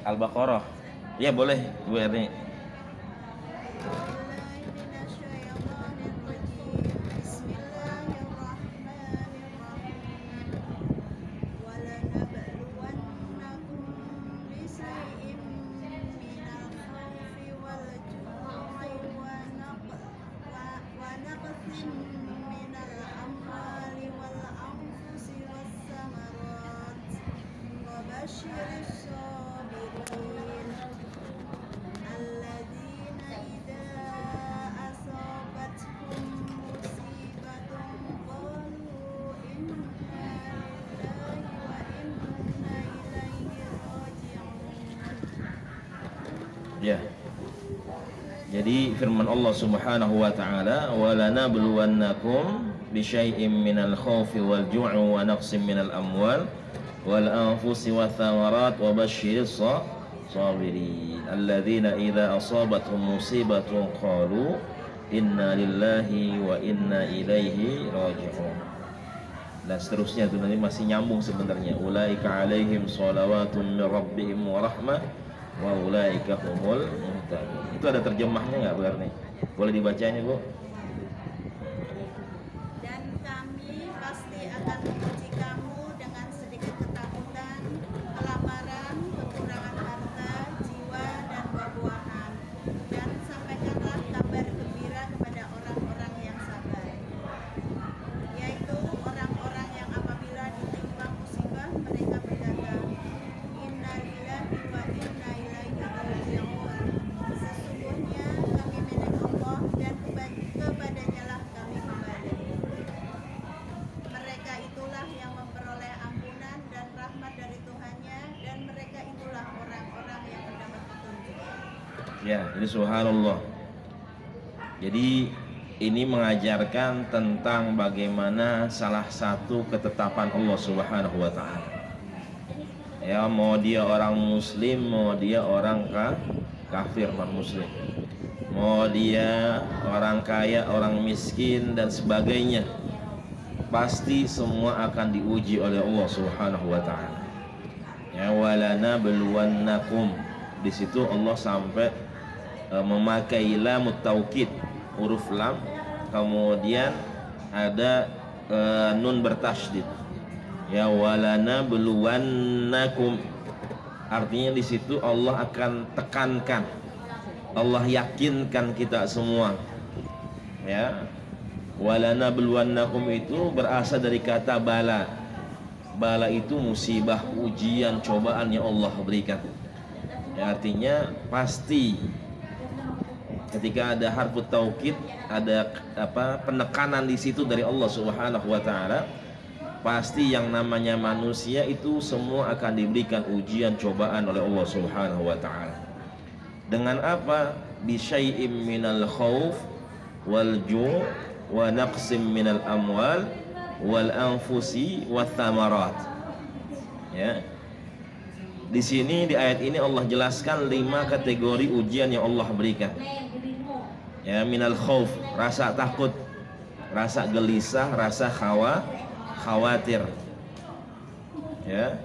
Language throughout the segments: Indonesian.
Al-Baqarah. Ya boleh Bu Erni. Ya. Jadi firman Allah Subhanahu wa taala, "Wa lanabluwannakum bisyai'im minal khaufi wal ju'i wa naqsim minal amwal wal anfusi wath thamarat wa basyyiris sabirin alladzina idza asabatuhum musibatun qalu inna lillahi wa inna ilaihi raji'un." Dan seterusnya itu nanti masih nyambung sebenarnya. Ulaika alaihim shalawatun min rabbihim wa rahmah wa ulaika humul muhtadun. Itu ada terjemahnya nggak Bu Erni? Boleh dibacanya Bu? Dan kami pasti akan menguji kamu dengan sedikit ketakutan, kelaparan, kekurangan harta, jiwa, dan buah-buahan. Dan sampaikanlah kabar gembira kepada orang-orang yang sabar, yaitu orang-orang yang apabila ditimpa musibah mereka berkata, Inna lillahi wa inna ilaihi raji'un. Sesungguhnya kami milik Allah dan kepadanya lah kami kembali. Mereka itulah yang memperoleh ampunan dan rahmat dari Tuhannya, dan mereka itulah orang-orang yang mendapat petunjuk. Ya, ini subhanallah. Jadi ini mengajarkan tentang bagaimana salah satu ketetapan Allah Subhanahu wa taala. Ya, mau dia orang muslim, mau dia orang kafir non muslim, mau dia orang kaya, orang miskin dan sebagainya, pasti semua akan diuji oleh Allah Subhanahu wa taala. Ya, walana beluwannakum. Di situ Allah sampai memakai lamut taukid, huruf lam, kemudian ada nun bertasydid. Ya, walana beluwannakum. Artinya di situ Allah akan tekankan, Allah yakinkan kita semua. Ya, walana beluwannakum itu berasal dari kata bala. Bala itu musibah, ujian, cobaan yang Allah berikan. Ya, artinya pasti. Ketika ada harfu taukid, ada penekanan di situ dari Allah Subhanahu wa taala, pasti yang namanya manusia itu semua akan diberikan ujian, cobaan oleh Allah Subhanahu wa taala. Dengan apa? Bisyai'im minal khauf wal ju' wa naqsim minal amwal wal anfusi wath thamarat. Ya. Di sini di ayat ini Allah jelaskan 5 kategori ujian yang Allah berikan. Ya, minal khauf, rasa takut, rasa gelisah, rasa khawatir. Ya.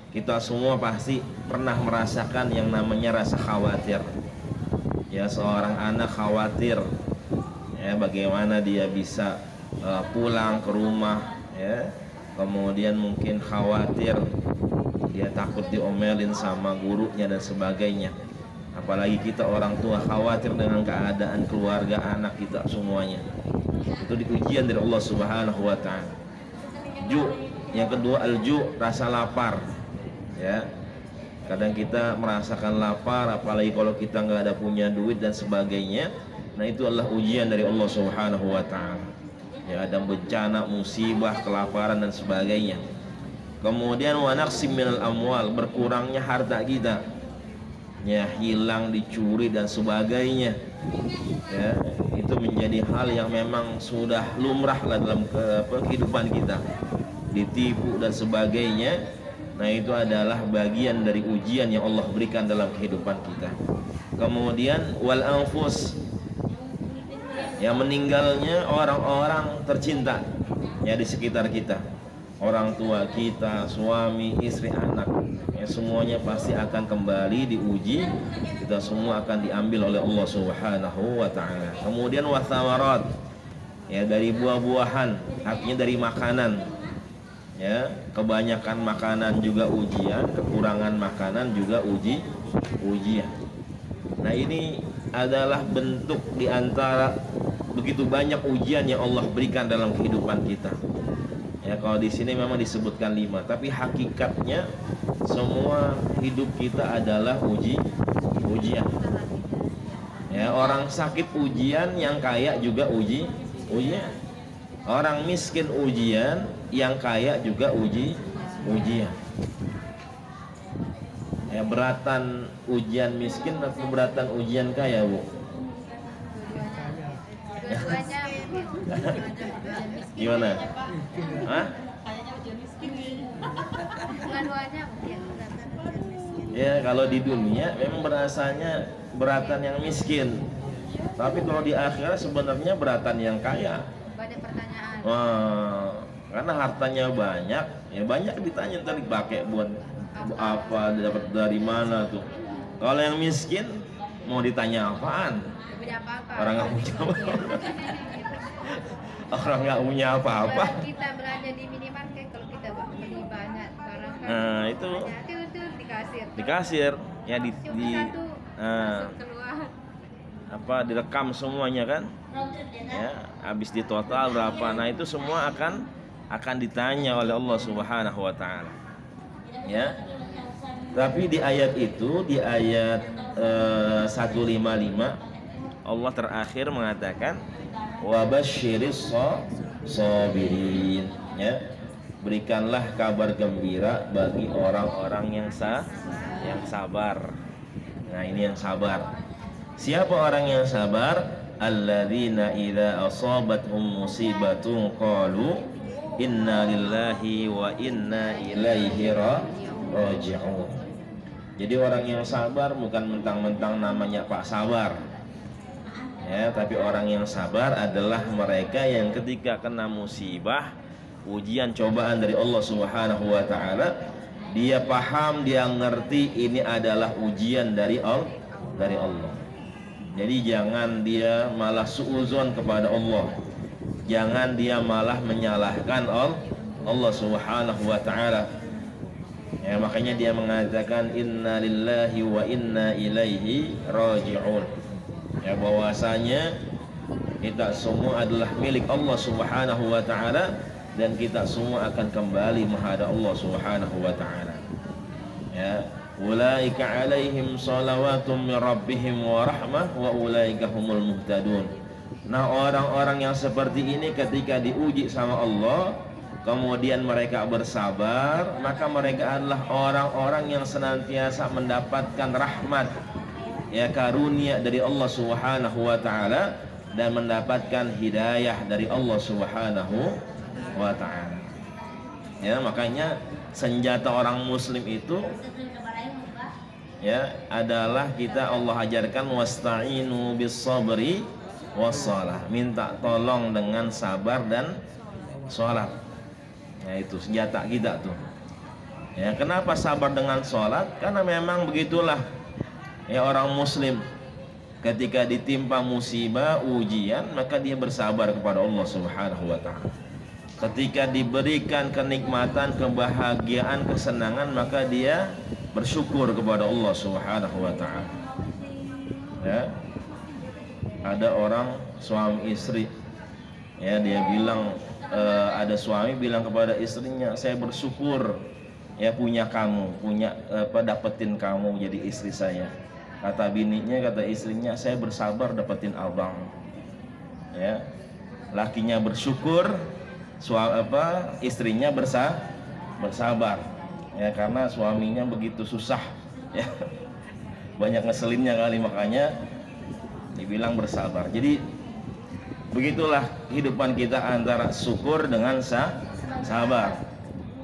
Kita semua pasti pernah merasakan yang namanya rasa khawatir. Ya, seorang anak khawatir ya bagaimana dia bisa pulang ke rumah, ya. Kemudian mungkin khawatir dia takut diomelin sama gurunya dan sebagainya. Apalagi kita orang tua khawatir dengan keadaan keluarga anak kita semuanya. Itu ujian dari Allah Subhanahu wa taala. Yang kedua al-ju', rasa lapar. Ya. Kadang kita merasakan lapar, apalagi kalau kita nggak ada punya duit dan sebagainya. Nah, itu adalah ujian dari Allah Subhanahu wa taala. Ya, ada bencana, musibah, kelaparan dan sebagainya. Kemudian wa naqsim minal amwal, berkurangnya harta kita. Ya, hilang, dicuri dan sebagainya. Ya, itu menjadi hal yang memang sudah lumrah lah dalam kehidupan kita. Ditipu dan sebagainya. Nah, itu adalah bagian dari ujian yang Allah berikan dalam kehidupan kita. Kemudian wal anfus, yang meninggalnya orang-orang tercinta ya di sekitar kita. orang tua kita, suami, istri, anak, ya semuanya pasti akan kembali diuji. Kita semua akan diambil oleh Allah Subhanahu wa ta'ala. Kemudian wathamarat, ya dari buah-buahan, artinya dari makanan. Ya, kebanyakan makanan juga ujian, kekurangan makanan juga ujian. Nah, ini adalah bentuk di antara begitu banyak ujian yang Allah berikan dalam kehidupan kita. Ya, kalau di sini memang disebutkan 5, tapi hakikatnya semua hidup kita adalah ujian. Ya, orang sakit ujian, yang kaya juga ujian. Orang miskin ujian, yang kaya juga ujian. Ya, beratan ujian miskin atau beratan ujian kaya, Bu? Gimana? Hah? Ya, kalau di dunia memang berasanya beratan yang miskin. Tapi kalau di akhirat sebenarnya beratan yang kaya. Banyak pertanyaan. Karena hartanya banyak, ya banyak ditanya tadi pakai buat apa, dapat dari mana tuh. Kalau yang miskin mau ditanya apaan? Punya apa-apa. Orang nggak punya apa-apa. Orang nggak punya apa-apa. Kalau kita belanja di minimarket, kalau kita beli banyak barang kan. Nah, itu di kasir. Ya di Satu, keluar. apa direkam semuanya kan? Ya, habis di total berapa? Nah, itu semua akan ditanya oleh Allah Subhanahu wa taala. Ya. Tapi di ayat itu, di ayat 155, Allah terakhir mengatakan wa basyiris sabirin, ya. Berikanlah kabar gembira bagi orang-orang yang sabar. Nah, ini yang sabar. Siapa orang yang sabar? Alladzina idza asabathum musibatun qalu inna lillahi wa inna ilaihi raji'un. Jadi orang yang sabar bukan mentang-mentang namanya Pak Sabar. Ya, tapi orang yang sabar adalah mereka yang ketika kena musibah, ujian, cobaan dari Allah Subhanahu wa taala, dia paham, dia ngerti ini adalah ujian dari Allah. Jadi jangan dia malah suuzon kepada Allah. Jangan dia malah menyalahkan Allah Subhanahu wa taala. Ya, makanya dia mengatakan inna lillahi wa inna ilaihi raji'un. Ya, bahwasanya kita semua adalah milik Allah Subhanahu wa taala dan kita semua akan kembali menghadap Allah Subhanahu wa taala. Ya, ulaika alaihim shalawatum min rabbihim wa rahmah wa ulaika humul muhtadun. Nah, orang-orang yang seperti ini ketika diuji sama Allah, kemudian mereka bersabar, maka mereka adalah orang-orang yang senantiasa mendapatkan rahmat, ya, karunia dari Allah Subhanahu wa taala dan mendapatkan hidayah dari Allah Subhanahu wa taala. Ya, makanya senjata orang muslim itu, ya, adalah kita Allah ajarkan wasta'inu bis sabri wassalah, minta tolong dengan sabar dan sholat. Ya, itu senjata kita tuh. Ya, kenapa sabar dengan sholat? Karena memang begitulah, ya, orang muslim ketika ditimpa musibah, ujian, maka dia bersabar kepada Allah Subhanahu wa taala. Ketika diberikan kenikmatan, kebahagiaan, kesenangan, maka dia bersyukur kepada Allah Subhanahu wa taala. Ya. Ada orang suami istri, ya, dia bilang ada suami bilang kepada istrinya, saya bersyukur, ya, punya kamu, dapetin kamu jadi istri saya. Kata bininya, kata istrinya, saya bersabar dapetin abang. Ya, lakinya bersyukur, istrinya bersabar, ya, karena suaminya begitu susah, ya, banyak ngeselinnya kali, makanya dibilang bersabar. Jadi begitulah kehidupan kita antara syukur dengan sabar.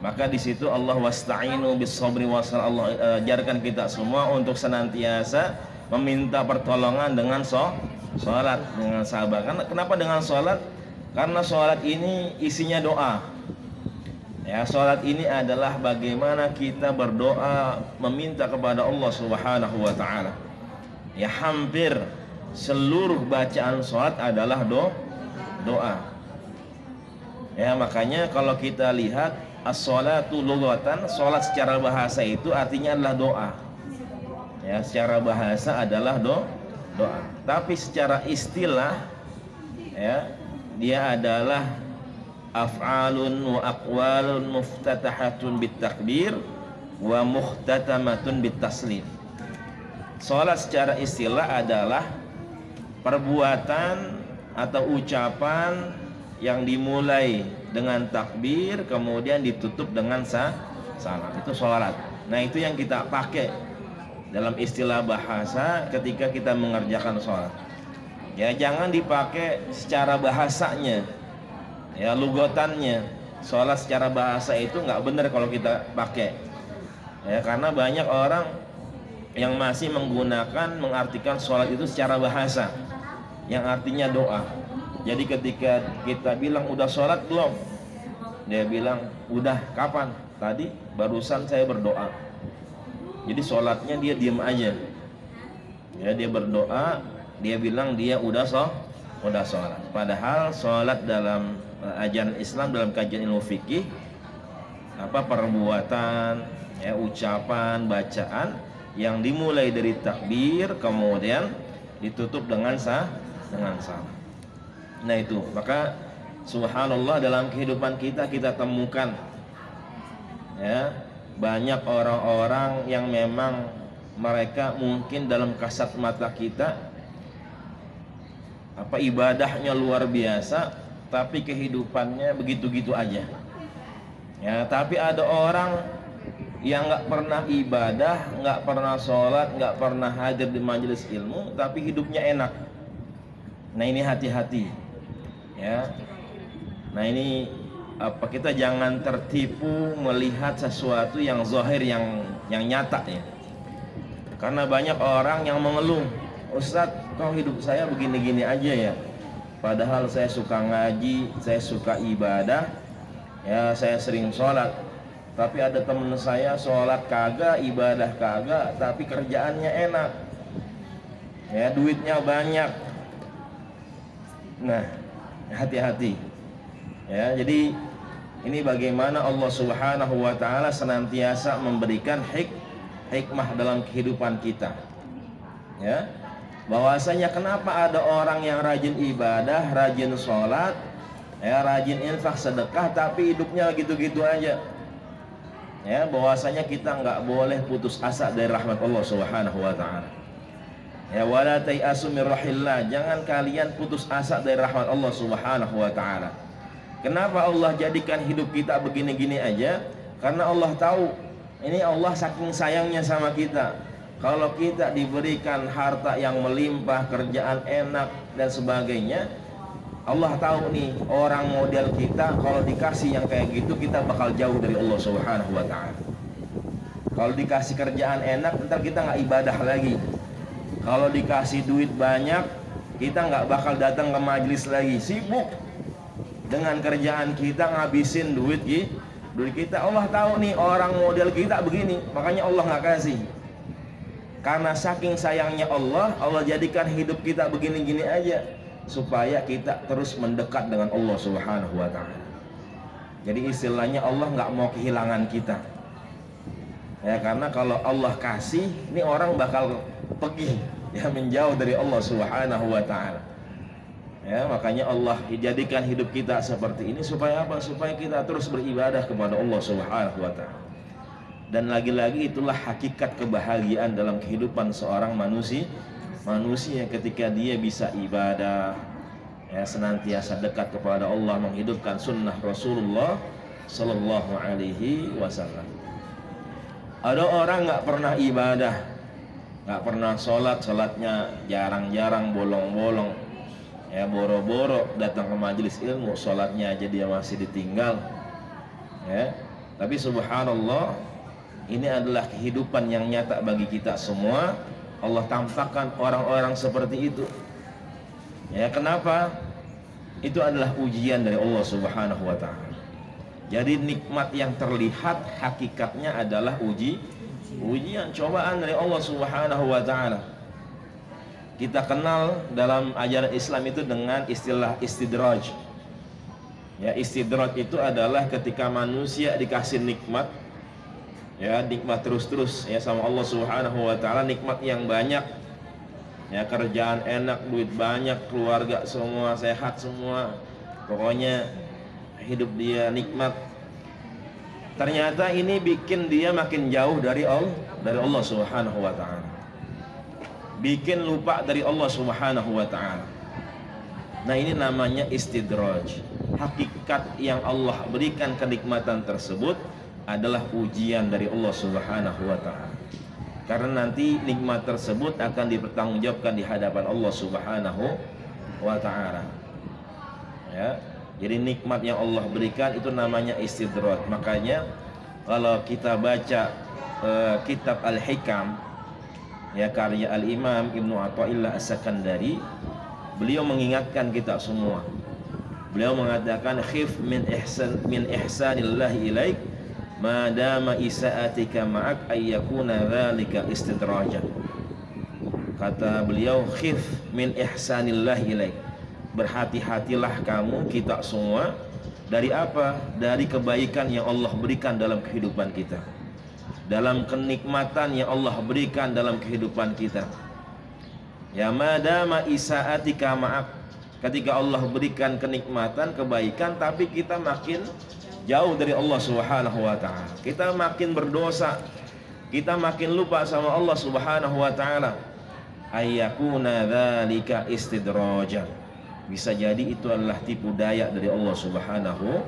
Maka di situ Allah wasta'inu bis sabri wasal, Allah ajarkan kita semua untuk senantiasa meminta pertolongan dengan sholat, dengan sabar. Kenapa dengan sholat? Karena sholat ini isinya doa. Ya, salat ini adalah bagaimana kita berdoa meminta kepada Allah Subhanahu wa taala. Ya, hampir seluruh bacaan salat adalah doa. Ya, makanya kalau kita lihat as-salatu lughatan, salat secara bahasa itu artinya adalah doa. Ya, secara bahasa adalah doa. Tapi secara istilah ya, dia adalah af'alun wa aqwalun muftatahatun bitakbir wa muhtatamatun bitaslim. Salat secara istilah adalah perbuatan atau ucapan yang dimulai dengan takbir kemudian ditutup dengan salam. Itu salat. Nah, itu yang kita pakai dalam istilah bahasa ketika kita mengerjakan salat. Ya, jangan dipakai secara bahasanya. Ya, lugotannya. Salat secara bahasa itu nggak benar kalau kita pakai. Ya, karena banyak orang yang masih menggunakan mengartikan salat itu secara bahasa yang artinya doa. Jadi ketika kita bilang udah sholat belum, dia bilang udah. Kapan? Tadi barusan saya berdoa. Jadi sholatnya dia diam aja. Ya, dia berdoa, dia bilang dia udah sholat. Padahal sholat dalam ajaran Islam, dalam kajian ilmu fikih, perbuatan, ya, ucapan, bacaan yang dimulai dari takbir kemudian ditutup dengan salam. Nah, itu maka subhanallah dalam kehidupan kita temukan ya banyak orang-orang yang memang mereka mungkin dalam kasat mata kita ibadahnya luar biasa tapi kehidupannya begitu-gitu aja. Ya, tapi ada orang yang nggak pernah ibadah, nggak pernah sholat, nggak pernah hadir di majelis ilmu, tapi hidupnya enak. Nah, ini hati-hati. Ya, nah ini kita jangan tertipu melihat sesuatu yang zahir, yang nyata ya. Karena banyak orang yang mengeluh, Ustadz, kok hidup saya begini-gini aja ya. Padahal saya suka ngaji, saya suka ibadah, ya saya sering sholat. Tapi ada temen saya sholat kagak, ibadah kagak, tapi kerjaannya enak, ya duitnya banyak. Nah, hati-hati. Ya, jadi ini bagaimana Allah Subhanahu wa taala senantiasa memberikan hikmah dalam kehidupan kita. Ya. Bahwasanya kenapa ada orang yang rajin ibadah, rajin sholat, ya, rajin infak sedekah, tapi hidupnya gitu-gitu aja. Ya, bahwasanya kita nggak boleh putus asa dari rahmat Allah Subhanahu wa taala. Ya, wala tayasu min rahillah, jangan kalian putus asa dari rahmat Allah Subhanahu wa taala. Kenapa Allah jadikan hidup kita begini-gini aja? Karena Allah tahu ini Allah saking sayangnya sama kita. Kalau kita diberikan harta yang melimpah, kerjaan enak dan sebagainya, Allah tahu nih orang model kita kalau dikasih yang kayak gitu kita bakal jauh dari Allah Subhanahu wa taala. Kalau dikasih kerjaan enak, ntar kita nggak ibadah lagi. Kalau dikasih duit banyak, kita nggak bakal datang ke majelis lagi, sibuk dengan kerjaan kita, ngabisin duit kita. Allah tahu nih orang model kita begini, makanya Allah nggak kasih. Karena saking sayangnya Allah jadikan hidup kita begini-gini aja supaya kita terus mendekat dengan Allah Subhanahu wa taala. Jadi istilahnya Allah nggak mau kehilangan kita. Ya, karena kalau Allah kasih, ini orang bakal pergi, ya, menjauh dari Allah Subhanahu wa taala. Ya, makanya Allah jadikan hidup kita seperti ini supaya apa? Supaya kita terus beribadah kepada Allah Subhanahu wa taala. Dan lagi-lagi itulah hakikat kebahagiaan dalam kehidupan seorang manusia ketika dia bisa ibadah, ya, senantiasa dekat kepada Allah, menghidupkan sunnah Rasulullah Sallallahu Alaihi Wasallam. Ada orang nggak pernah ibadah, nggak pernah sholat, sholatnya jarang-jarang, bolong-bolong, ya, boro-boro datang ke majelis ilmu, sholatnya aja dia masih ditinggal, ya. Tapi subhanallah, ini adalah kehidupan yang nyata bagi kita semua. Allah tampakkan orang-orang seperti itu. Ya, kenapa? Itu adalah ujian dari Allah Subhanahu wa taala. Jadi nikmat yang terlihat hakikatnya adalah ujian, cobaan dari Allah Subhanahu wa taala. Kita kenal dalam ajaran Islam itu dengan istilah istidraj. Ya, istidraj itu adalah ketika manusia dikasih nikmat, ya nikmat terus-terus ya sama Allah Subhanahu wa taala, nikmat yang banyak. Ya, kerjaan enak, duit banyak, keluarga semua sehat semua. Pokoknya hidup dia nikmat. Ternyata ini bikin dia makin jauh dari Allah Subhanahu wa taala. Bikin lupa dari Allah Subhanahu wa taala. Nah, ini namanya istidraj. Hakikat yang Allah berikan kenikmatan tersebut adalah ujian dari Allah Subhanahu wa taala. Karena nanti nikmat tersebut akan dipertanggungjawabkan di hadapan Allah Subhanahu wa taala. Ya. Jadi nikmat yang Allah berikan itu namanya istidraj. Makanya kalau kita baca kitab Al-Hikam, ya karya Al-Imam Ibnu Athaillah As-Sakandari, beliau mengingatkan kita semua. Beliau mengatakan khif min ihsanillahi ilaik ma dama isaatika ma'ak ayyakuna dzalika istidrajan. Kata beliau, khif min ihsanillahi ilaik. Berhati-hatilah kamu, kita semua, dari apa? Dari kebaikan yang Allah berikan dalam kehidupan kita, dalam kenikmatan yang Allah berikan dalam kehidupan kita. Ya madama isaatika ma'ak, ketika Allah berikan kenikmatan, kebaikan, tapi kita makin jauh dari Allah Subhanahu wa taala, kita makin berdosa, kita makin lupa sama Allah Subhanahu wa taala, ayyakuna dzalika istidrajan. Bisa jadi itu adalah tipu daya dari Allah Subhanahu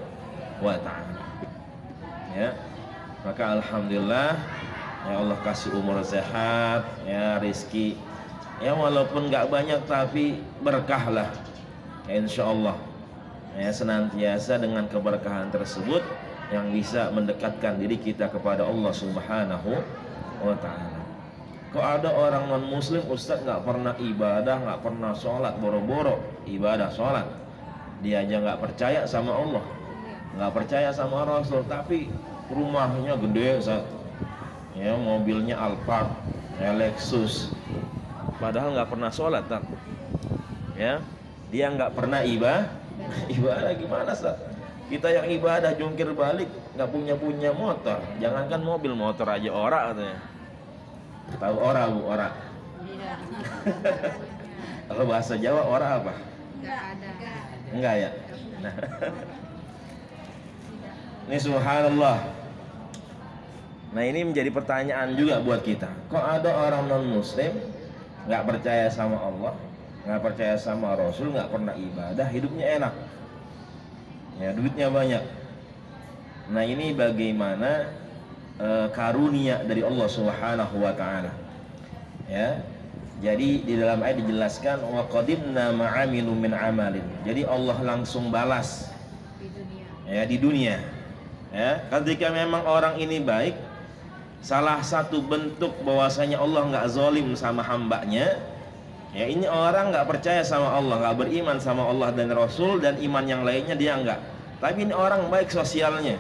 wa taala. Ya. Maka alhamdulillah ya Allah kasih umur sehat, ya rezeki. Ya walaupun enggak banyak tapi berkah lah. Ya insyaallah. Ya senantiasa dengan keberkahan tersebut yang bisa mendekatkan diri kita kepada Allah Subhanahu wa taala. Kok ada orang non muslim, Ustaz, nggak pernah ibadah, nggak pernah sholat, boro-boro ibadah sholat, dia aja nggak percaya sama Allah, nggak percaya sama Rasul, tapi rumahnya gede, Ustaz, ya mobilnya Alphard, ya Lexus, padahal nggak pernah sholat, tak? Ya dia nggak pernah ibadah gimana, Ustaz? Kita yang ibadah jungkir balik, nggak punya motor, jangankan mobil, motor aja ora katanya. Tahu ora, Bu? Ora. Kalau bahasa Jawa ora apa? Enggak ada. Enggak ya? Nah. Ini subhanallah. Nah, ini menjadi pertanyaan juga buat kita. Kok ada orang non muslim nggak percaya sama Allah, nggak percaya sama Rasul, nggak pernah ibadah, hidupnya enak, ya duitnya banyak. Nah, ini bagaimana karunia dari Allah Subhanahu wa taala. Ya. Jadi di dalam ayat dijelaskan wa qadimna ma'amilu min amalin. Jadi Allah langsung balas Di dunia. ya di dunia. Ya, ketika memang orang ini baik, salah satu bentuk bahwasanya Allah nggak zalim sama hambanya. Ya, ini orang nggak percaya sama Allah, nggak beriman sama Allah dan Rasul, dan iman yang lainnya dia nggak. Tapi ini orang baik sosialnya.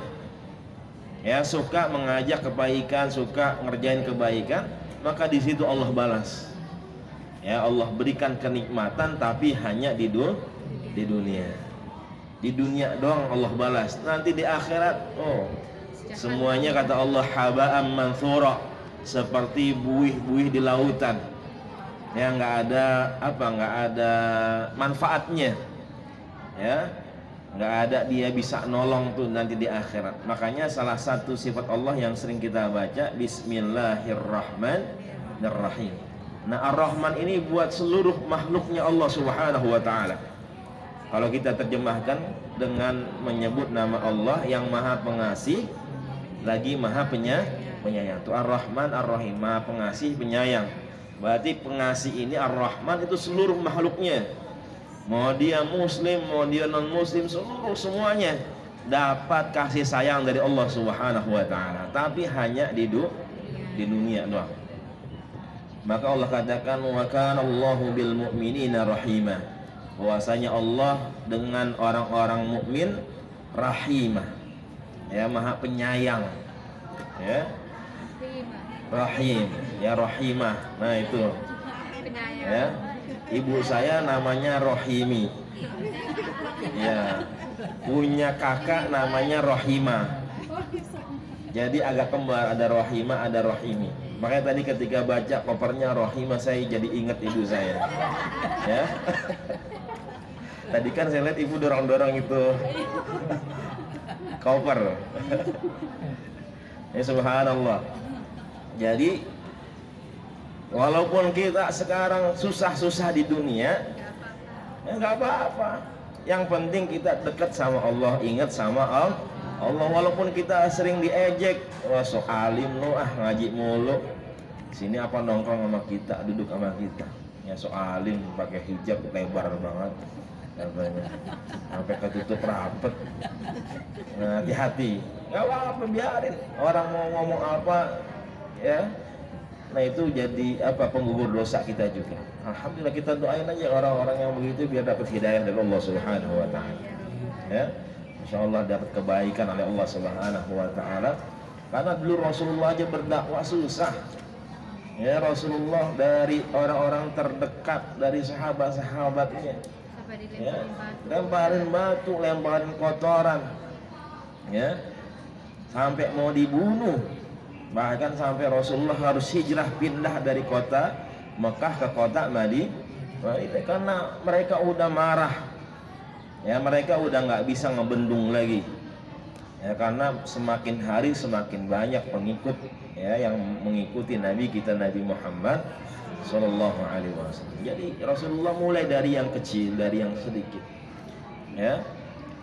Ya, suka mengajak kebaikan, suka ngerjain kebaikan, maka di situ Allah balas. Ya, Allah berikan kenikmatan tapi hanya di dunia. Di dunia doang Allah balas. Nanti di akhirat, semuanya kata Allah haba'am manthura, seperti buih-buih di lautan. Ya, nggak ada manfaatnya. Ya. Nggak ada dia bisa nolong tuh nanti di akhirat. Makanya salah satu sifat Allah yang sering kita baca, Bismillahirrahmanirrahim. Nah, Ar-Rahman ini buat seluruh makhluknya Allah Subhanahu wa ta'ala. Kalau kita terjemahkan dengan menyebut nama Allah yang Maha Pengasih lagi Maha Penyayang. Itu Ar-Rahman Ar-Rahim, Maha Pengasih Penyayang. Berarti pengasih ini Ar-Rahman itu seluruh makhluknya. Mau dia muslim, mau dia non muslim, semuanya dapat kasih sayang dari Allah Subhanahu wa taala, tapi hanya di dunia doang. Maka Allah katakan wa kana Allahu bil mu'minina rahimah. Bahwasanya Allah dengan orang-orang mukmin rahimah. ya, maha penyayang, ya, Terima. rahim, ya, rahimah. Nah itu, Penyayang. ya, ibu saya namanya Rohimi, ya, punya kakak namanya Rohimah. Jadi agak kembar, ada Rohimah, ada Rohimi. Makanya tadi ketika baca kopernya Rohimah, saya jadi ingat ibu saya, ya. Tadi kan saya lihat ibu dorong-dorong itu koper. Ya subhanallah. Jadi walaupun kita sekarang susah-susah di dunia, ya nggak apa-apa. Yang penting kita dekat sama Allah, ingat sama Allah. Walaupun kita sering diejek, wah sok alim lu, ngaji mulu. Sini apa nongkrong sama kita, duduk sama kita. Ya sok alim pakai hijab lebar banget. Katanya sampai ketutup rapet. Nah, hati-hati, nggak apa-apa, biarin orang mau ngomong apa, ya. Nah itu jadi apa, penggugur dosa kita juga. Alhamdulillah, kita doain aja orang-orang yang begitu biar dapat hidayah dari Allah Subhanahu Wa Taala, ya. Insya Allah dapat kebaikan oleh Allah Subhanahu Wa Taala. Karena dulu Rasulullah aja berdakwah susah, ya. Rasulullah dari orang-orang terdekat, dari sahabat-sahabatnya, ya, lemparin batu, lemparin kotoran, ya, sampai mau dibunuh. Bahkan sampai Rasulullah harus hijrah pindah dari kota Mekah ke kota Madinah, karena mereka udah marah, ya, mereka udah nggak bisa ngebendung lagi, ya, karena semakin hari semakin banyak pengikut, ya, yang mengikuti Nabi kita, Nabi Muhammad Sallallahu Alaihi Wasallam. Jadi Rasulullah mulai dari yang kecil, dari yang sedikit, ya,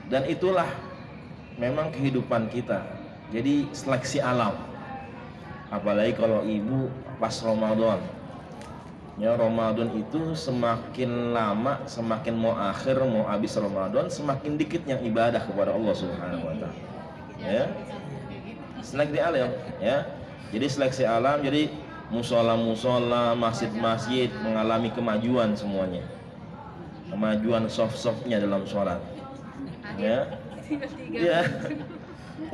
dan itulah memang kehidupan kita. Jadi seleksi alam, apalagi kalau ibu pas Ramadan, ya, Ramadan itu semakin lama, semakin mau akhir, mau habis Ramadan, semakin dikit yang ibadah kepada Allah Subhanahu Wa Taala, ya. Seleksi alam, ya. Jadi seleksi alam, jadi musola-musola, masjid-masjid mengalami kemajuan semuanya, kemajuan soft-softnya dalam sholat, ya. Ya,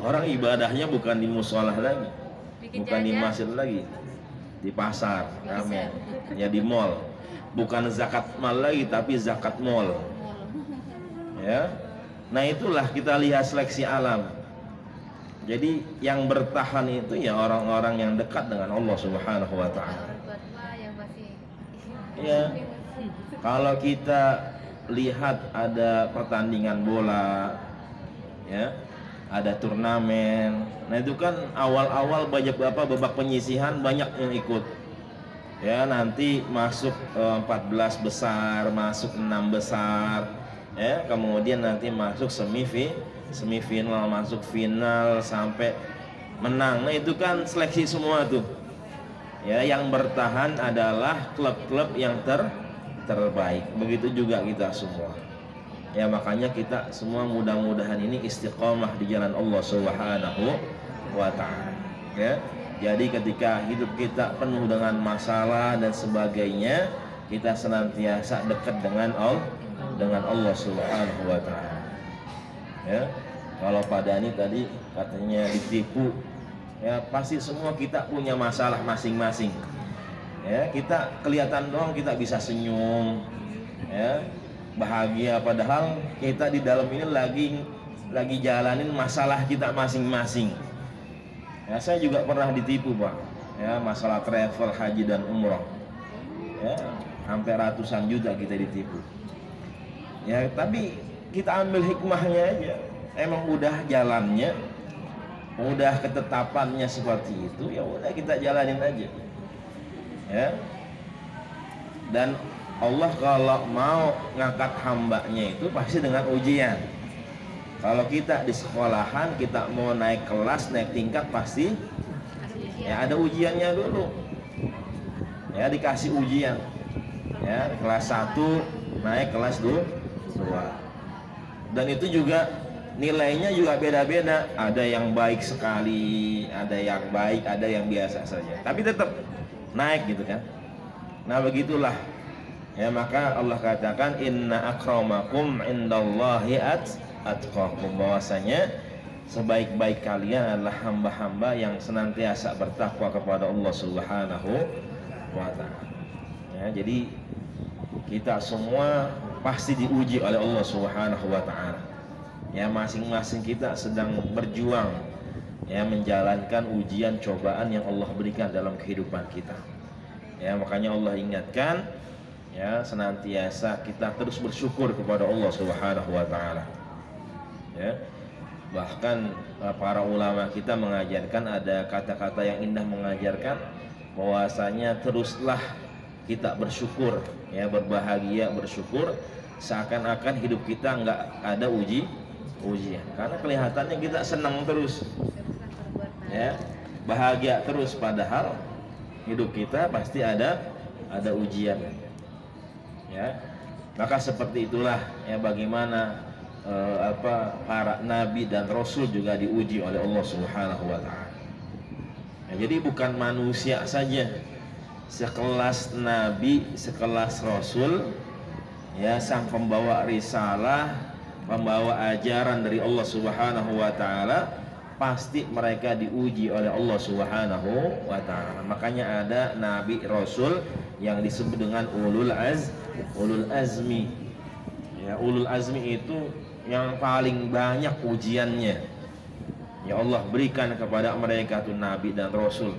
orang ibadahnya bukan di musola lagi, bukan di masjid lagi, di pasar ramai, ya, di mall. Bukan zakat mal lagi, tapi zakat mall, ya. Nah itulah kita lihat seleksi alam. Jadi yang bertahan itu ya orang-orang yang dekat dengan Allah Subhanahu Wa Taala. Ya, kalau kita lihat ada pertandingan bola, ya, ada turnamen. Nah itu kan awal-awal babak penyisihan banyak yang ikut, ya, nanti masuk 14 besar, masuk 6 besar, ya, kemudian nanti masuk semifinal, masuk final sampai menang. Nah itu kan seleksi semua tuh, ya. Yang bertahan adalah klub-klub yang terbaik. Begitu juga kita semua, ya. Makanya kita semua mudah-mudahan ini istiqomah di jalan Allah Subhanahu Wa Taala, ya. Jadi ketika hidup kita penuh dengan masalah dan sebagainya, kita senantiasa dekat dengan Allah Subhanahu Wa Taala, ya. Kalau Pak Dani tadi katanya ditipu, ya, pasti semua kita punya masalah masing-masing, ya. Kita kelihatan doang kita bisa senyum, ya, bahagia, padahal kita di dalam ini lagi jalanin masalah kita masing-masing. Ya, saya juga pernah ditipu, Pak, ya, masalah travel haji dan umroh, ya, hampir ratusan juta kita ditipu, ya. Tapi kita ambil hikmahnya aja. Emang udah jalannya, udah ketetapannya seperti itu, ya udah kita jalanin aja, ya. Dan Allah kalau mau ngangkat hambanya itu pasti dengan ujian. Kalau kita di sekolahan, kita mau naik kelas, naik tingkat, pasti ya ada ujiannya dulu, ya, dikasih ujian, ya, kelas 1 naik kelas 2, dan itu juga nilainya juga beda-beda. Ada yang baik sekali, ada yang baik, ada yang biasa saja, tapi tetap naik gitu kan. Nah begitulah, ya. Maka Allah katakan inna akramakum indallahi atqakum, bahwasanya sebaik-baik kalian adalah hamba-hamba yang senantiasa bertakwa kepada Allah Subhanahu wa ta'ala. Ya, jadi kita semua pasti diuji oleh Allah Subhanahu wa ta'ala. Ya, masing-masing kita sedang berjuang ya menjalankan ujian cobaan yang Allah berikan dalam kehidupan kita. Ya, makanya Allah ingatkan ya senantiasa kita terus bersyukur kepada Allah Subhanahu wa ta'ala. Ya. Bahkan para ulama kita mengajarkan, ada kata-kata yang indah mengajarkan bahwasanya teruslah kita bersyukur ya, berbahagia, bersyukur seakan-akan hidup kita nggak ada ujian, karena kelihatannya kita senang terus ya, bahagia terus, padahal hidup kita pasti ada ujian ya. Maka seperti itulah ya bagaimana para nabi dan rasul juga diuji oleh Allah Subhanahu wa ta'ala. Ya, jadi bukan manusia saja, sekelas nabi, sekelas rasul ya, sang pembawa risalah, pembawa ajaran dari Allah Subhanahu wa ta'ala, pasti mereka diuji oleh Allah Subhanahu wa ta'ala. Makanya ada nabi rasul yang disebut dengan ulul azmi. Ya, ulul azmi itu yang paling banyak ujiannya ya Allah berikan kepada mereka tuh nabi dan rasul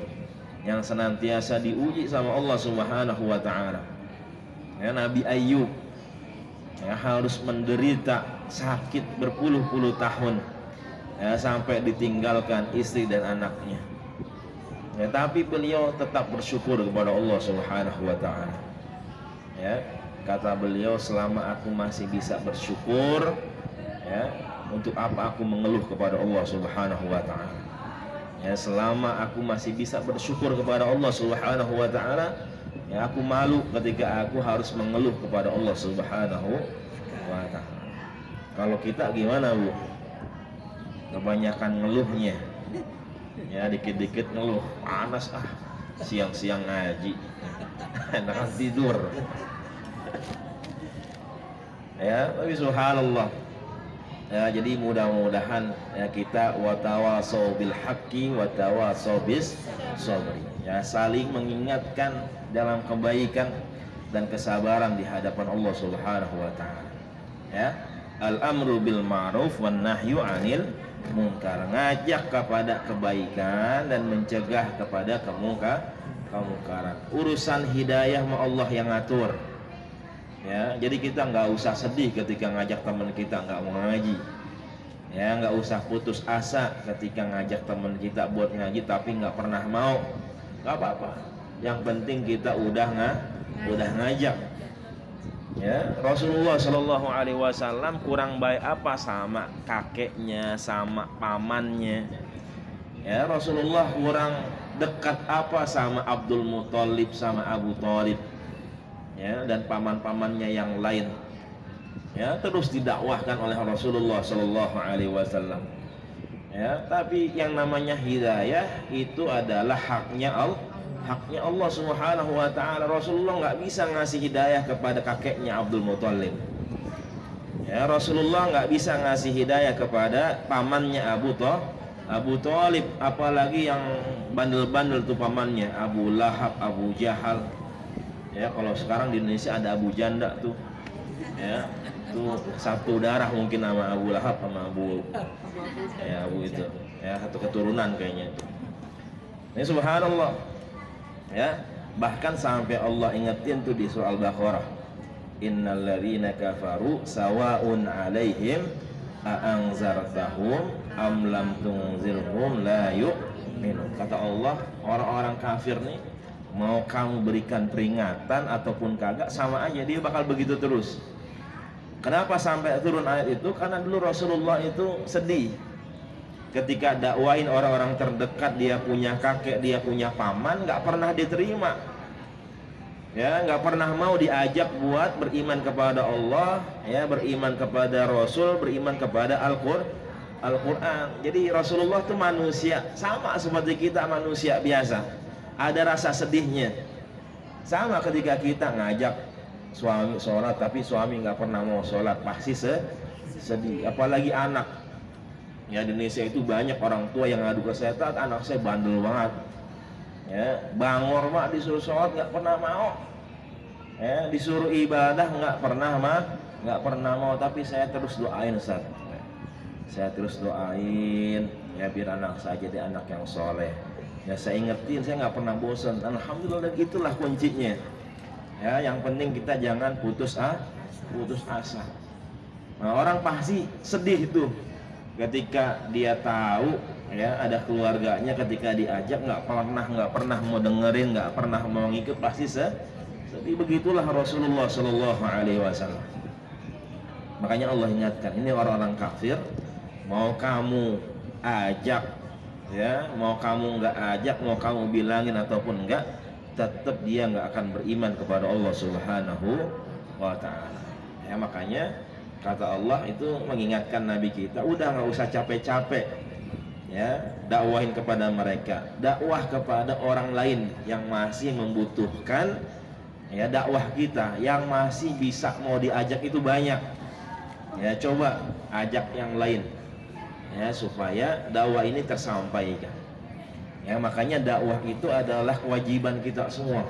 yang senantiasa diuji sama Allah Subhanahu wa ta'ala. Ya, Nabi Ayub ya, harus menderita sakit berpuluh-puluh tahun ya, sampai ditinggalkan istri dan anaknya ya, tapi beliau tetap bersyukur kepada Allah Subhanahu wa ta'ala. Ya, kata beliau, selama aku masih bisa bersyukur ya, untuk apa aku mengeluh kepada Allah Subhanahu wa ta'ala. Ya, selama aku masih bisa bersyukur kepada Allah Subhanahu wa ta'ala, ya aku malu ketika aku harus mengeluh kepada Allah Subhanahu wa ta'ala. Kalau kita gimana, Bu? Kebanyakan ngeluhnya ya, dikit-dikit ngeluh, panas siang-siang ngaji enakan tidur ya, tapi subhanallah. Ya, jadi mudah-mudahan ya kita watawasau bil haqqi watawasau bis sabri. Ya, saling mengingatkan dalam kebaikan dan kesabaran di hadapan Allah Subhanahu wa ta'ala. Ya, al-amru bil ma'ruf wan nahyu 'anil munkar, ngajak kepada kebaikan dan mencegah kepada kemungkaran. Urusan hidayah mah Allah yang ngatur. Ya, jadi kita nggak usah sedih ketika ngajak teman kita nggak mau ngaji. Ya, nggak usah putus asa ketika ngajak teman kita buat ngaji tapi nggak pernah mau. Nggak apa-apa. Yang penting kita udah ngajak. Ya, Rasulullah Shallallahu Alaihi Wasallam kurang baik apa sama kakeknya, sama pamannya. Ya, Rasulullah kurang dekat apa sama Abdul Muthalib, sama Abu Thalib. Ya, dan paman-pamannya yang lain ya, terus didakwahkan oleh Rasulullah Shallallahu Alaihi Wasallam. Ya, tapi yang namanya hidayah itu adalah haknya Allah Subhanahu wa ta'ala. Rasulullah nggak bisa ngasih hidayah kepada kakeknya Abdul Muthalib. Ya, Rasulullah nggak bisa ngasih hidayah kepada pamannya Abu Thalib, apalagi yang bandel-bandel tuh pamannya, Abu Lahab, Abu Jahal. Ya, kalau sekarang di Indonesia ada Abu Janda tuh. Ya, tuh satu darah mungkin sama Abu Lahab sama Abu itu. Ya, satu keturunan kayaknya itu. Ini subhanallah. Ya, bahkan sampai Allah ingetin tuh di surah Al-Baqarah. Innal ladzina kafaru sawa'un 'alaihim a'anzartahum am lam tunzirhum la yu'minun. Kata Allah, orang-orang kafir nih, mau kamu berikan peringatan ataupun kagak sama aja, dia bakal begitu terus. Kenapa sampai turun ayat itu? Karena dulu Rasulullah itu sedih ketika dakwain orang-orang terdekat, dia punya kakek, dia punya paman, nggak pernah diterima. Ya, nggak pernah mau diajak buat beriman kepada Allah, ya, beriman kepada Rasul, beriman kepada Al-Quran. Jadi Rasulullah itu manusia, sama seperti kita manusia biasa. Ada rasa sedihnya. Sama ketika kita ngajak suami sholat tapi suami nggak pernah mau sholat, pasti sedih. Apalagi anak. Ya, di Indonesia itu banyak orang tua yang ngadu ke saya, "Tat, anak saya bandel banget. Ya, bangor mah disuruh sholat nggak pernah mau. Ya, disuruh ibadah nggak pernah mau, tapi saya terus doain, Ustaz. Saya terus doain ya biar anak saya jadi anak yang soleh. Ya, saya ingetin, saya nggak pernah bosan. Alhamdulillah, dan itulah kuncinya. Ya, yang penting kita jangan putus asa. Nah, orang pasti sedih tuh ketika dia tahu ya ada keluarganya, ketika diajak nggak pernah mau dengerin, nggak pernah mau ngikut, pasti sedih. Begitulah Rasulullah Shallallahu Alaihi Wasallam. Makanya Allah ingatkan, ini orang-orang kafir, mau kamu ajak ya, mau kamu nggak ajak, mau kamu bilangin ataupun enggak, tetap dia nggak akan beriman kepada Allah Subhanahu wa Ta'ala. Ya, makanya kata Allah itu mengingatkan Nabi kita, udah nggak usah capek-capek ya dakwahin kepada mereka, dakwah kepada orang lain yang masih membutuhkan ya dakwah kita, yang masih bisa mau diajak itu banyak ya, coba ajak yang lain ya supaya dakwah ini tersampaikan ya. Makanya dakwah itu adalah kewajiban kita semua,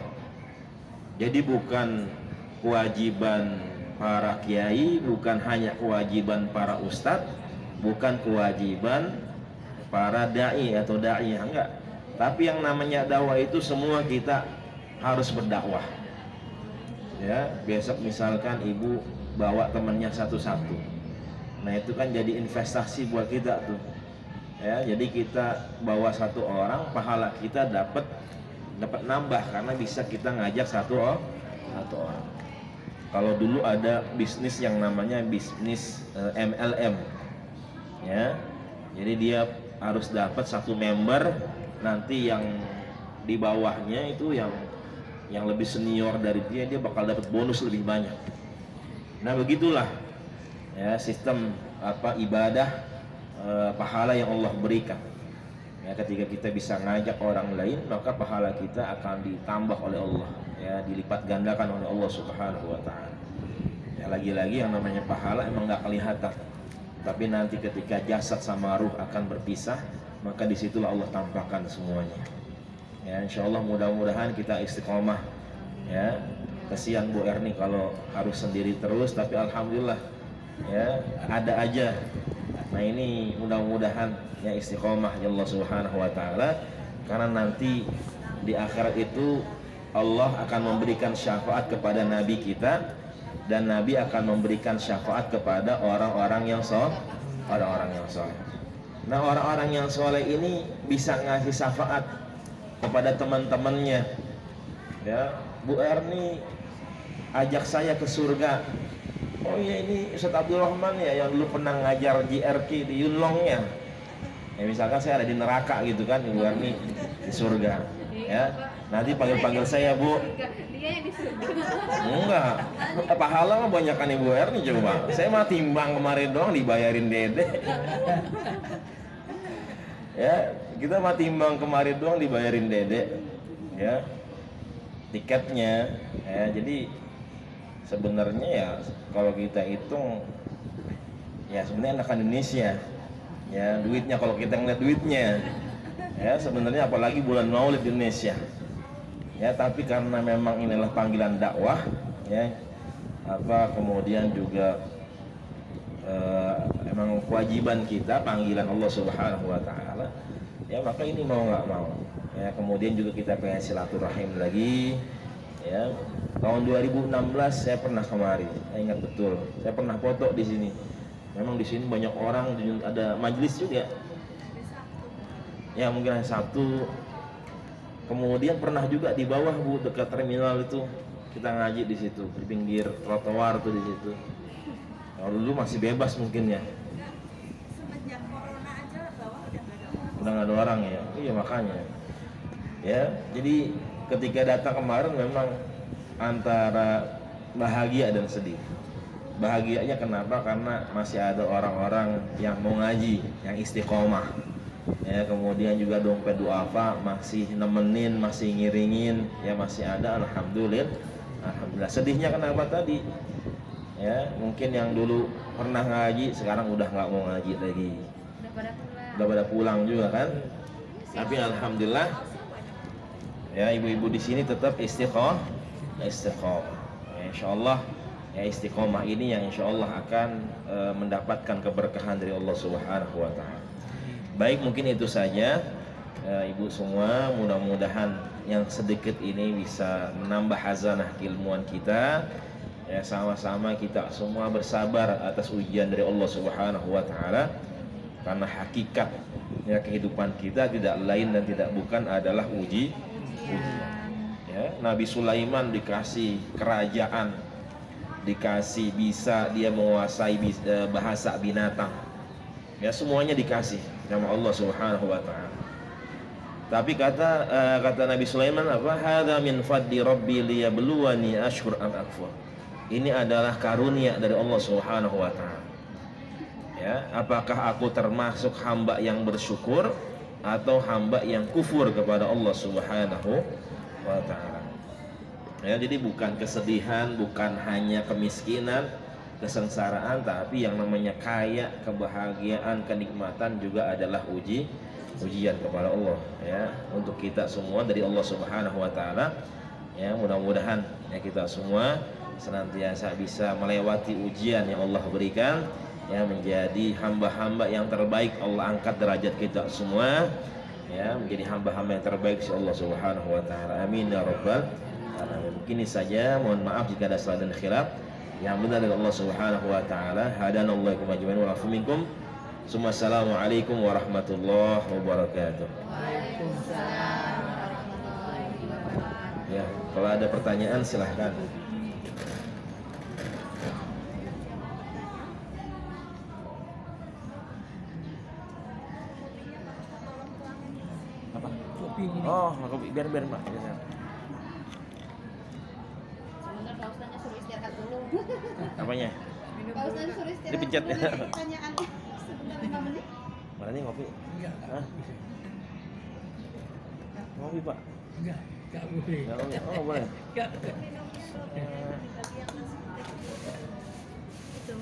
jadi bukan kewajiban para kiai, bukan hanya kewajiban para ustadz, bukan kewajiban para dai atau dai, enggak. Tapi yang namanya dakwah itu semua kita harus berdakwah. Ya, besok misalkan ibu bawa temannya satu-satu, nah itu kan jadi investasi buat kita tuh. Ya, jadi kita bawa satu orang, pahala kita dapat nambah karena bisa kita ngajak satu orang. Kalau dulu ada bisnis yang namanya bisnis MLM ya, jadi dia harus dapat satu member, nanti yang di bawahnya itu yang lebih senior dari dia bakal dapat bonus lebih banyak. Nah, begitulah ya sistem ibadah pahala yang Allah berikan ya. Ketika kita bisa ngajak orang lain, maka pahala kita akan ditambah oleh Allah ya, dilipat gandakan oleh Allah Subhanahu wa Ta'ala. Ya, lagi-lagi yang namanya pahala emang nggak kelihatan, tapi nanti ketika jasad sama ruh akan berpisah, maka disitulah Allah tampakkan semuanya ya. Insya Allah mudah-mudahan kita istiqomah ya. Kesian Bu Erni kalau harus sendiri terus, tapi alhamdulillah ya ada aja. Nah, ini mudah-mudahan ya istiqomah ya Allah Subhanahu wa Ta'ala, karena nanti di akhirat itu Allah akan memberikan syafaat kepada Nabi kita, dan Nabi akan memberikan syafaat kepada orang-orang yang soleh. Nah, orang-orang yang soleh ini bisa ngasih syafaat kepada teman-temannya ya. Bu Erni ajak saya ke surga. Oh iya, ini Ustaz Abdul Rahman ya yang dulu pernah ngajar JRK di Yunlongnya ya. Misalkan saya ada di neraka gitu kan, Bu Erni di surga ya. Nanti panggil saya, Bu. Dia yang di surga. Enggak, pahala mah banyakan Ibu Erni coba. Saya mah timbang kemarin doang dibayarin Dede. Ya, kita mah timbang kemarin doang dibayarin Dede. Ya, tiketnya. Ya, jadi sebenarnya ya kalau kita hitung ya sebenarnya enakan Indonesia. Ya, duitnya kalau kita ngeliat duitnya. Ya, sebenarnya apalagi bulan Maulid di Indonesia. Ya, tapi karena memang inilah panggilan dakwah ya, kemudian juga emang kewajiban kita, panggilan Allah Subhanahu wa Ta'ala ya, maka ini mau nggak mau ya. Kemudian juga kita pengen silaturahim lagi ya. Tahun 2016 saya pernah kemari, saya ingat betul, saya pernah foto di sini. Memang di sini banyak orang, ada majelis juga ya, mungkin hanya satu. Kemudian pernah juga di bawah, Bu, dekat terminal itu kita ngaji di situ, di pinggir trotoar tuh di situ. Kalau dulu masih bebas mungkin ya. Semenjak corona aja bawah udah nggak ada orang ya. Iya, makanya ya. Jadi ketika datang kemarin memang antara bahagia dan sedih. Bahagianya kenapa? Karena masih ada orang-orang yang mau ngaji, yang istiqomah ya. Kemudian juga dompet duafa masih nemenin, masih ngiringin ya, masih ada. Alhamdulillah. Sedihnya kenapa tadi ya, mungkin yang dulu pernah ngaji sekarang udah nggak mau ngaji lagi Udah pada pulang juga kan. Tapi alhamdulillah ya ibu-ibu di sini tetap istiqomah. Ya, insyaallah ya istiqomah ini yang insyaallah akan mendapatkan keberkahan dari Allah Subhanahu wa taala. Baik, mungkin itu saja ibu semua, mudah-mudahan yang sedikit ini bisa menambah hazanah keilmuan kita. Ya, sama-sama kita semua bersabar atas ujian dari Allah Subhanahu wa taala, karena hakikat ya kehidupan kita tidak lain dan tidak bukan adalah ujian. Ya, Nabi Sulaiman dikasih kerajaan, dikasih bisa dia menguasai bahasa binatang. Ya, semuanya dikasih sama Allah Subhanahu wa taala. Tapi kata Nabi Sulaiman apa? Hadza min fadli rabbi liyabluwani ashkur am akfur. Ini adalah karunia dari Allah Subhanahu wa taala. Ya, apakah aku termasuk hamba yang bersyukur atau hamba yang kufur kepada Allah Subhanahu wa taala. Ya, jadi bukan kesedihan, bukan hanya kemiskinan, kesengsaraan, tapi yang namanya kaya, kebahagiaan, kenikmatan juga adalah ujian kepada Allah ya, untuk kita semua dari Allah Subhanahu wa taala. Ya, mudah-mudahan ya kita semua senantiasa bisa melewati ujian yang Allah berikan ya, menjadi hamba-hamba yang terbaik. Allah angkat derajat kita semua ya, menjadi hamba-hamba yang terbaik si Allah Subhanahu wa taala. Amin ya rabbal alamin. Begini saja, mohon maaf jika ada salah dan khilaf. Yang benar dari Allah Subhanahu wa taala. Hadanallahu ajmain wa afu minkum. Assalamualaikum warahmatullahi wabarakatuh. Waalaikumsalam warahmatullahi wabarakatuh. Ya, kalau ada pertanyaan silahkan. Apa? Kopi ini. Oh, kopi. Biar Mbak. Sebenarnya Pak Ustaznya suruh istirahat dulu. Apanya? Pak Ustaznya suruh istirahat Dipencet. dulu nih, pertanyaannya. Sebentar 5 menit. Mana nih ngopi? Enggak. Hah? Ngopi, Pak? Enggak boleh. Enggak ngopi. Oh, boleh. Enggak. Minumnya dulu, dibagi yang masih itu.